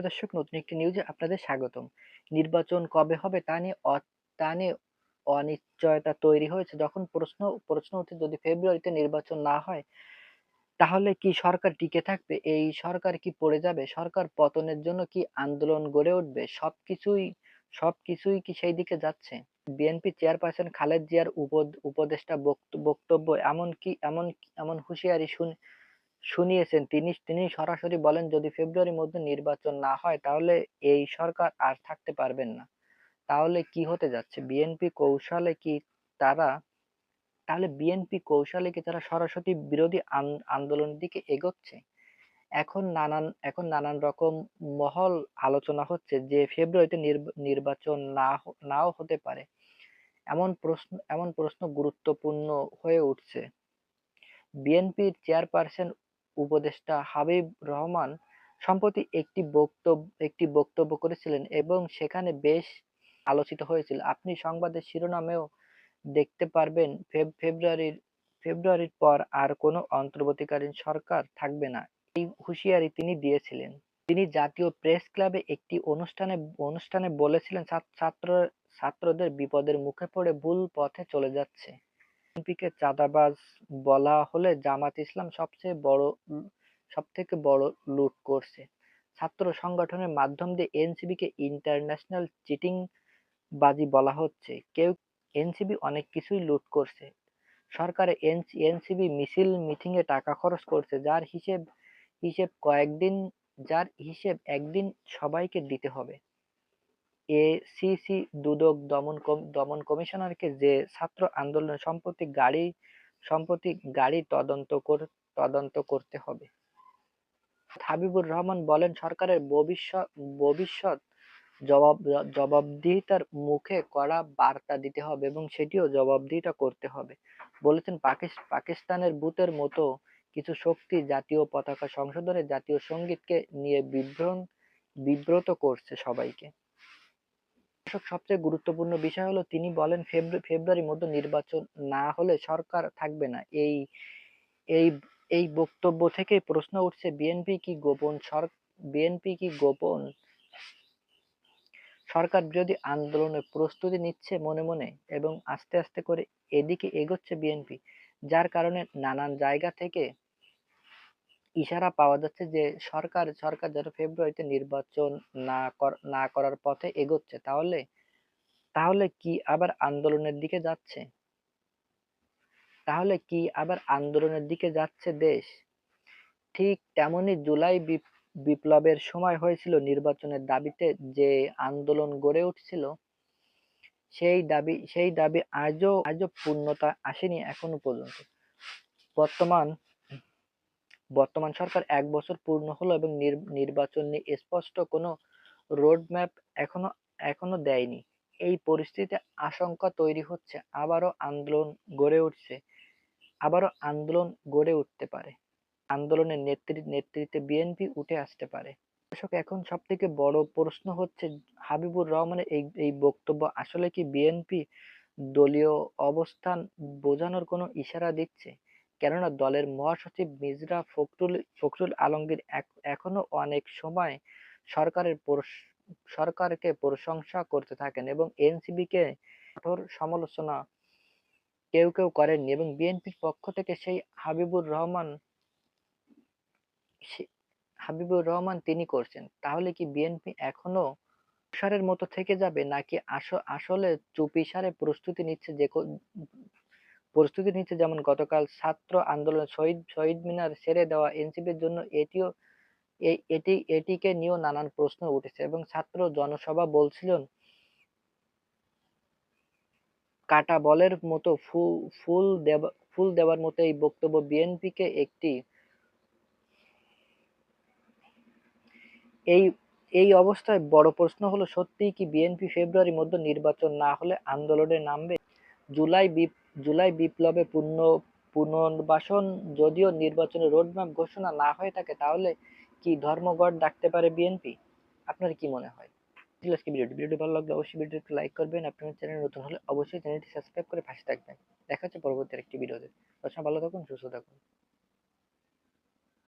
দর্শক, নতুন একটি নিউজে আপনাদের স্বাগতম। নির্বাচন কবে হবে তা নিয়ে অনিশ্চয়তা তৈরি হয়েছে। যখন প্রশ্ন উঠে, যদি ফেব্রুয়ারিতে নির্বাচন না হয় তাহলে কি সরকার টিকে থাকবে? এই সরকার কি পড়ে যাবে? সরকার পতনের জন্য কি আন্দোলন গড়ে উঠবে? সবকিছুই কি সেই দিকে যাচ্ছে? বিএনপি চেয়ারপারসন খালেদা জিয়ার উপদেষ্টা বক্তব্য এমন হুঁশিয়ারি শুনিয়েছেন। তিনি সরাসরি বলেন, যদি ফেব্রুয়ারির মধ্যে নির্বাচন না হয় তাহলে এই সরকার আর থাকতে পারবেন না। তাহলে কি হতে যাচ্ছে? তারা তারা সরাসরি বিরোধী আন্দোলনের দিকে এগোচ্ছে? এখন নানান রকম মহল আলোচনা হচ্ছে যে ফেব্রুয়ারিতে নির্বাচন নাও হতে পারে। এমন প্রশ্ন গুরুত্বপূর্ণ হয়ে উঠছে। বিএনপির চেয়ারপারসন উপদেষ্টা হাবিব রহমান সম্প্রতি একটি বক্তব্য করেছিলেন এবং সেখানে বেশ আলোচিত হয়েছিল। আপনি সংবাদের শিরোনামেও দেখতে পারবেন, ফেব্রুয়ারির পর আর কোনো অন্তর্বর্তীকালীন সরকার থাকবে না। এই হুঁশিয়ারি তিনি দিয়েছিলেন। তিনি জাতীয় প্রেস ক্লাবে একটি অনুষ্ঠানে বলেছিলেন, ছাত্রদের বিপদের মুখে পড়ে ভুল পথে চলে যাচ্ছে। বিএনপিকে চাঁদাবাজ বলা হলে জামায়াত ইসলাম সবথেকে বড় লুট করছে। ছাত্র সংগঠনের মাধ্যম দিয়ে এনসিবিকে ইন্টারন্যাশনাল চিটিংবাজি বলা হচ্ছে। এনসিবি অনেক কিছুই লুট করছে। সরকার এনসিবি মিছিল মিটিংয়ে টাকা খরচ করছে, যার হিসেব একদিন সবাইকে দিতে হবে। এসিসি দুদক দমন কমিশনারকে যে ছাত্র আন্দোলনে সম্প্রতি গাড়ি তদন্ত করতে হবে। হাবিবুর রহমান বলেন, সরকারের ভবিষ্যৎ জবাবদিহিতার মুখে কড়া বার্তা দিতে হবে এবং সেটিও জবাবদিহিতা করতে হবে। বলেছেন, পাকিস্তানের ভূতের মতো কিছু শক্তি জাতীয় পতাকা সংশোধনে জাতীয় সঙ্গীতকে নিয়ে বিব্রত করছে সবাইকে। সবচেয়ে গুরুত্বপূর্ণ বিষয় হলো, তিনি বলেন ফেব্রুয়ারির মধ্যে নির্বাচন না হলে সরকার থাকবে না। এই এই বক্তব্য থেকে প্রশ্ন উঠছে, বিএনপি কি গোপন সরকার বিরোধী আন্দোলনের প্রস্তুতি নিচ্ছে মনে মনে, এবং আস্তে আস্তে করে এদিকে এগোচ্ছে বিএনপি, যার কারণে নানান জায়গা থেকে ইশারা পাওয়া যাচ্ছে যে সরকার যেন ফেব্রুয়ারিতে নির্বাচন না করার পথে এগোচ্ছে। তাহলে কি আবার আন্দোলনের দিকে যাচ্ছে? দেশ? ঠিক তেমনি জুলাই বিপ্লবের সময় হয়েছিল নির্বাচনের দাবিতে যে আন্দোলন গড়ে উঠছিল, সেই দাবি আজও পূর্ণতা আসেনি এখনো পর্যন্ত। বর্তমান সরকার ১ বছর পূর্ণ হলো এবং নির্বাচন নিয়ে স্পষ্ট কোনো রোডম্যাপ এখনো দেয়নি। এই পরিস্থিতিতে আশঙ্কা তৈরি হচ্ছে আবারও আন্দোলন গড়ে উঠতে পারে। আন্দোলনের নেতৃত্বে বিএনপি উঠে আসতে পারে। দর্শক, এখন সবথেকে বড় প্রশ্ন হচ্ছে, হাবিবুর রহমানের এই বক্তব্য আসলে কি বিএনপি দলীয় অবস্থান বোঝানোর কোনো ইশারা দিচ্ছে? কেননা দলের মহাসচিব মির্জা ফখরুল আলমগীর এখনো অনেক সময় সরকারকে প্রশংসা করতে থাকেন এবং এনসিবিকে কঠোর সমালোচনা কেউ করেননি, এবং বিএনপির পক্ষ থেকে সেই হাবিবুর রহমান তিনি করছেন। তাহলে কি বিএনপি এখনো তুষারের মতো থেকে যাবে, নাকি আসলে চুপিসারে প্রস্তুতি নিচ্ছে? যেমন গতকাল ছাত্র আন্দোলনে শহীদ মিনার ছেড়ে দেওয়া এনসিপির জন্য এটিকে নিয়েও নানান প্রশ্ন উঠেছে, এবং ছাত্র জনসভা বলছিলেন, কাটা বলের মতো ফুল দেওয়ার মতো এই বক্তব্য বিএনপিকে এই এই অবস্থায় বড় প্রশ্ন হলো, সত্যিই কি বিএনপি ফেব্রুয়ারির মধ্যে নির্বাচন না হলে আন্দোলনে নামবে? জুলাই বিপ্লবে পুনর্বাসন যদিও নির্বাচনের রোডম্যাপ ঘোষণা না হয়ে থাকে, তাহলে কি ধর্মঘট ডাকতে পারে বিএনপি? আপনার কি মনে হয়? আজকে ভিডিওটি ভালো লাগলে অবশ্যই ভিডিওটি লাইক করবেন। আপনার চ্যানেল নতুন হলে অবশ্যই চ্যানেলটি সাবস্ক্রাইব করে পাশে থাকবেন। দেখা হচ্ছে পরবর্তী একটি ভিডিওতে। ভালো থাকুন, সুস্থ থাকুন।